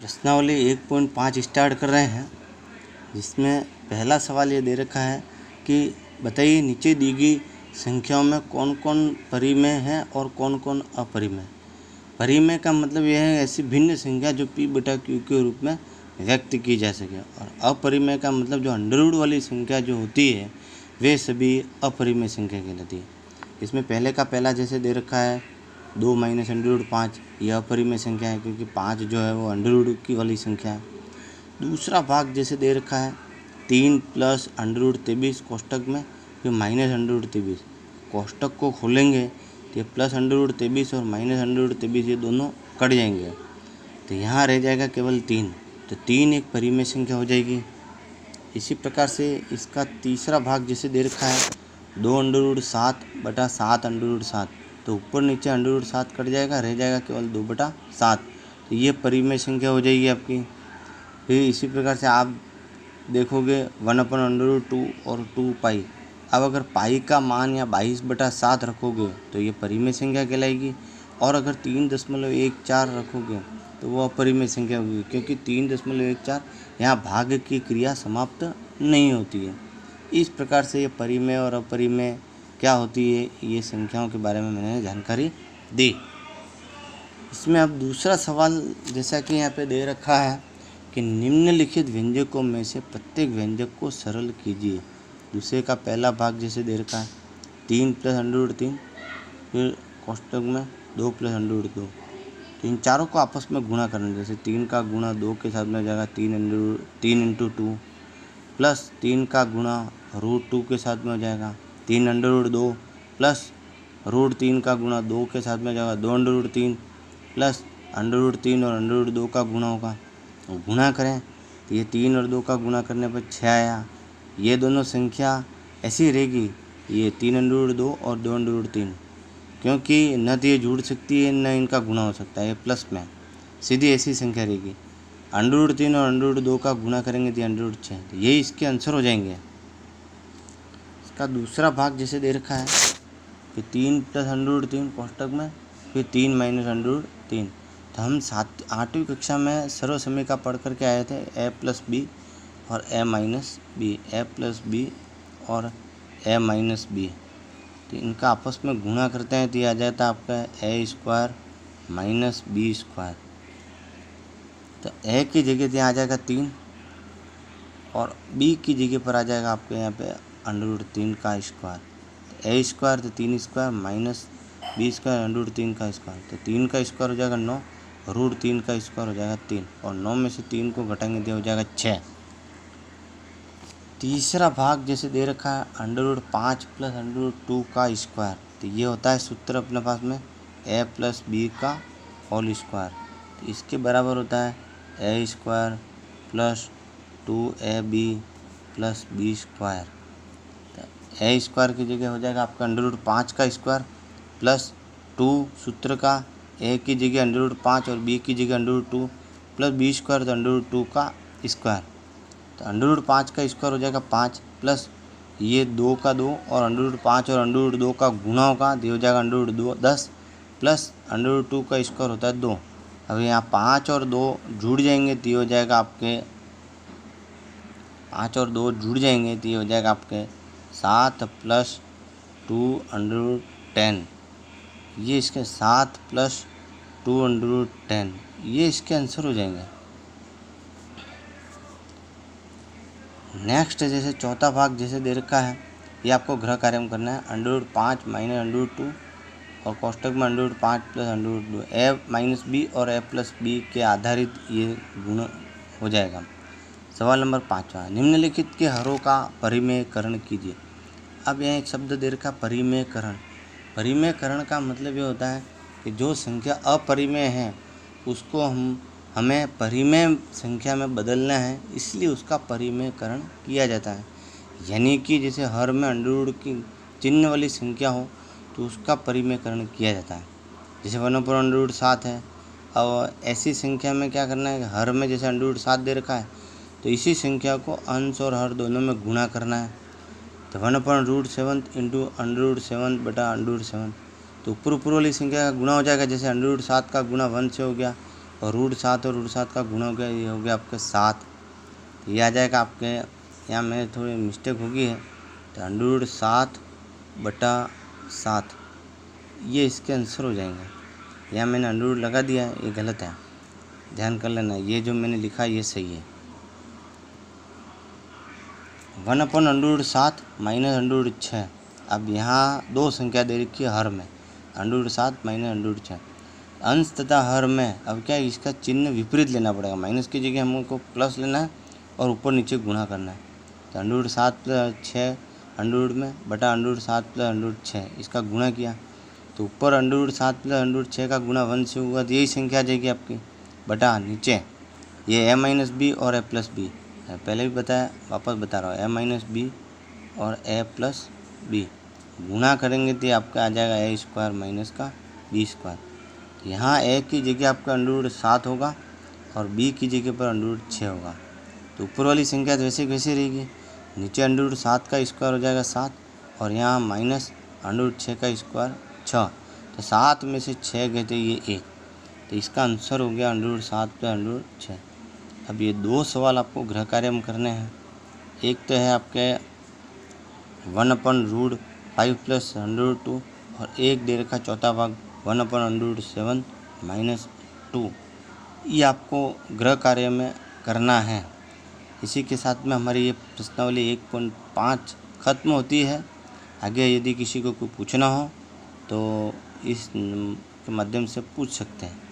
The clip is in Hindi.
प्रश्नावली 1.5 स्टार्ट कर रहे हैं, जिसमें पहला सवाल ये दे रखा है कि बताइए नीचे दी गई संख्याओं में कौन कौन परिमेय है और कौन कौन अपरिमेय। परिमेय का मतलब यह है ऐसी भिन्न संख्या जो p/q के रूप में व्यक्त की जा सके, और अपरिमेय का मतलब जो अंडरवुड वाली संख्या जो होती है वे सभी अपरिमेय संख्या कहलाती है। इसमें पहले का पहला जैसे दे रखा है 2 - √5, यह अपरिमेय संख्या है क्योंकि 5 जो है वो अंडरवुड की वाली संख्या है। दूसरा भाग जैसे दे रखा है 3 + √23 कोष्टक में फिर -√23, कोष्टक को खोलेंगे तो ये +√23 और -√23 ये दोनों कट जाएंगे, तो यहाँ रह जाएगा केवल 3, तो 3 एक परिमेय संख्या हो जाएगी। इसी प्रकार से इसका तीसरा भाग जैसे दे रखा है 2√7 बटा 7√7, तो ऊपर नीचे √7 कट जाएगा, रह जाएगा केवल 2/7, तो ये परिमेय संख्या हो जाएगी आपकी। फिर इसी प्रकार से आप देखोगे 1/√2 और 2π। अब अगर पाई का मान या 22/7 रखोगे तो ये परिमेय संख्या कहलाएगी, और अगर 3.14 रखोगे तो वो अपरिमेय संख्या होगी, क्योंकि 3.14 यहाँ भाग की क्रिया समाप्त नहीं होती है। इस प्रकार से ये परिमेय और अपरिमेय क्या होती है, ये संख्याओं के बारे में मैंने जानकारी दी। इसमें अब दूसरा सवाल जैसा कि यहाँ पे दे रखा है कि निम्नलिखित व्यंजकों में से प्रत्येक व्यंजक को सरल कीजिए। दूसरे का पहला भाग जैसे दे रखा है 3 + √3, फिर कोष्टक में 2 + √2, तो इन चारों को आपस में गुणा करना। जैसे 3 का गुणा 2 के साथ में हो जाएगा 3 × 2, प्लस 3 का गुणा √2 के साथ में हो जाएगा 3√2, प्लस √3 का गुणा 2 के साथ में हो जाएगा 2√3, प्लस √3 और √2 का गुणा होगा, गुणा करें तो ये 3 और 2 का गुणा करने पर 6 आया। ये दोनों संख्या ऐसी रहेगी, ये 3√2 और 2√3, क्योंकि न तो ये जुड़ सकती है न इनका गुणा हो सकता है, ये प्लस में सीधी ऐसी संख्या रहेगी। √3 और √2 का गुणा करेंगे तो √6, तो यही इसके आंसर हो जाएंगे। इसका दूसरा भाग जैसे दे रखा है कि 3 + √3 कोष्टक में फिर 3 - √3, तो हम 8वीं कक्षा में सर्वसमीका पढ़ करके आए थे a + b और a - b, a + b और a - b, तो इनका आपस में गुणा करते हैं तो ये आ जाता है आपका a² - b², तो a की जगह यहाँ आ जाएगा 3 और b की जगह पर आ जाएगा आपके यहाँ पे √3 का स्क्वायर, a² तो 3² माइनस b² √3 का स्क्वायर, तो 3 का स्क्वायर हो जाएगा 9, √3 का स्क्वायर हो जाएगा 3, और 9 में से 3 को घटाएंगे तो हो जाएगा 6। तीसरा भाग जैसे दे रखा है √5 + √2 का स्क्वायर, तो ये होता है सूत्र अपने पास में a + b का होल स्क्वायर, तो इसके बराबर होता है a² + 2ab + b², तो a² की जगह हो जाएगा आपका √5 का स्क्वायर प्लस 2 सूत्र का, a की जगह √5 और b की जगह √2 प्लस b² तो √2 का स्क्वायर, तो √5 का स्क्वायर हो जाएगा 5, प्लस ये 2 का 2 और √5 और √2 का गुणा होगा तो हो जाएगा √2 10, प्लस √2 का स्क्वायर होता है 2। अब यहाँ 5 और 2 जुड़ जाएंगे तो ये हो जाएगा आपके 5 और 2 जुड़ जाएंगे तो ये हो जाएगा आपके 7 + 2√10, ये इसके 7 + 2√10, ये इसके आंसर हो जाएंगे। नेक्स्ट जैसे चौथा भाग जैसे दे रखा है, ये आपको गृह कार्य में करना है √5 - √2 और कोष्टक में √5 + √2, a - b और a + b के आधारित ये गुण हो जाएगा। सवाल नंबर 5वां, निम्नलिखित के हरों का परिमेयकरण कीजिए। अब यहाँ एक शब्द दे रखा परिमेयकरण। परिमेयकरण का मतलब ये होता है कि जो संख्या अपरिमेय है उसको हमें परिमेय संख्या में बदलना है, इसलिए उसका परिमेयकरण किया जाता है। यानी कि जैसे हर में अंडरवुड की चिन्ह वाली संख्या हो तो उसका परिमेयकरण किया जाता है। जैसे 1/√7 है, और ऐसी संख्या में क्या करना है, हर में जैसे √7 दे रखा है तो इसी संख्या को अंश और हर दोनों में गुणा करना है, तो 1/√7 × √7 बटा √7, तो ऊपर वाली संख्या का गुणा हो जाएगा। जैसे √7 का गुणा 1 से हो गया और √7 और √7 का गुणा हो गया, ये हो गया आपके 7। तो ये आ जाएगा आपके, यहाँ में थोड़ी मिस्टेक होगी है, तो √7/7 ये इसके आंसर हो जाएंगे। यहाँ मैंने √ लगा दिया है, ये गलत है, ध्यान कर लेना। ये जो मैंने लिखा ये सही है। 1/√7 - √6। अब यहाँ दो संख्या दे रखी है हर में, √7 - √6 अंश तथा हर में। अब क्या है, इसका चिन्ह विपरीत लेना पड़ेगा, माइनस की जगह हमको प्लस लेना है और ऊपर नीचे गुणा करना है। तो √7 + 6 अंडर में बटा √7 + √6 इसका गुणा किया, तो ऊपर √7 + √6 का गुणा 1 से हुआ, तो यही संख्या आ जाएगी आपकी। बटा नीचे ये a - b और a + b, पहले भी बताया, वापस बता रहा हूँ, a - b और a + b गुणा करेंगे तो आपका आ जाएगा a² - b²। यहाँ a की जगह आपका √7 होगा और b की जगह पर √6 होगा। तो ऊपर वाली संख्या तो वैसे कैसे रहेगी, नीचे √7 का स्क्वायर हो जाएगा 7 और यहाँ माइनस √6 का स्क्वायर 6। तो 7 में से 6 गए तो ये 1, तो इसका आंसर हो गया √7 + √6। अब ये दो सवाल आपको गृह कार्य में करने हैं। एक तो है आपके 1/√5 + √2 और एक दे रखा चौथा भाग 1/√7 - 2। ये आपको गृह कार्य में करना है। इसी के साथ में हमारी ये प्रश्नावली 1.5 खत्म होती है। आगे यदि किसी को कोई पूछना हो तो इस के माध्यम से पूछ सकते हैं।